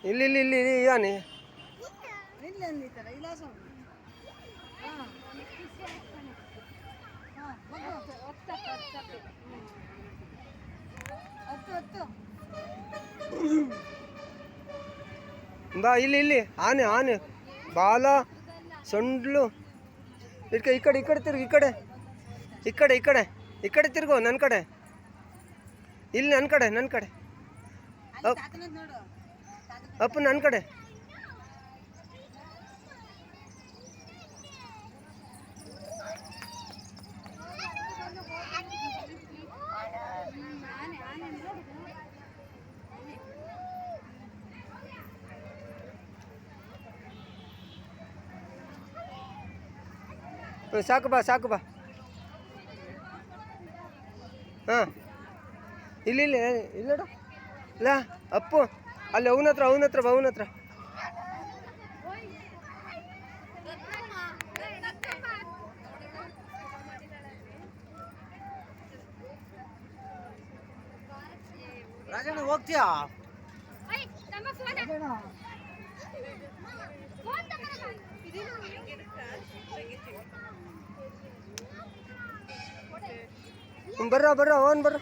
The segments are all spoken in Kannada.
ಇಲ್ಲಿ ಇಲ್ಲಿ ಇಲ್ಲಿ ಇಲ್ಲಿ ಯಾನೆ ಬಾ ಇಲ್ಲಿ ಇಲ್ಲಿ ಆನೆ ಆನೆ ಬಾಲ ಸೊಂಡ್ಲು ಈ ಕಡೆ ತಿರುಗು ಈ ಕಡೆ ತಿರುಗು ನನ್ನ ಕಡೆ ಇಲ್ಲಿ ನನ್ನ ಕಡೆ ಅಪ್ಪ ನನ್ನ ಕಡೆ ಸಾಕು ಬಾ ಹಾಂ ಇಲ್ಲಿ ನೋಡು ಇಲ್ಲ ಅಪ್ಪು ಅಲ್ಲಿ ಅವನ ಹತ್ರ ರಾಜಣ್ಣ ಹೋಗ್ತೀಯಾ ಬರ್ರ ಅವನ್ ಬರ್ರ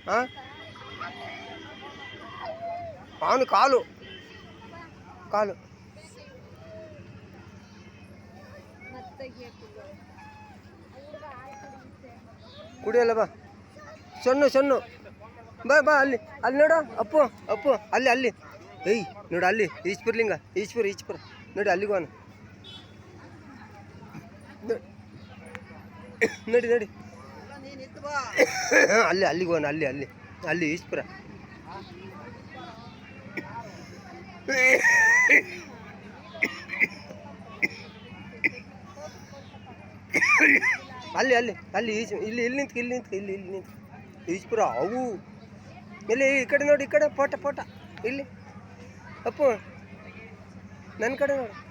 ಹಾಂ ಅವನು ಕಾಲು ಕುಡಿಯಲ್ಲ ಬಾ ಸೊನ್ನು ಬಾ ಅಲ್ಲಿ ನೋಡು ಅಪ್ಪು ಅಲ್ಲಿ ಏಯ್ ನೋಡು ಅಲ್ಲಿ ಈಶ್ವರ ನೋಡಿ ಅಲ್ಲಿಗೂ ಅವನು ನೋಡಿ ಅಲ್ಲಿಗೂ ಅವನು ಅಲ್ಲಿ ಈಶ್ವರ ಅಲ್ಲಿ ಇಲ್ಲಿ ನಿಂತು ಈಶ್ವರ ಅವು ಎಲ್ಲಿ ಈ ಕಡೆ ನೋಡಿ ಈ ಕಡೆ ಫೋಟ ಇಲ್ಲಿ ಅಪ್ಪು ನನ್ನ ಕಡೆ ನೋಡು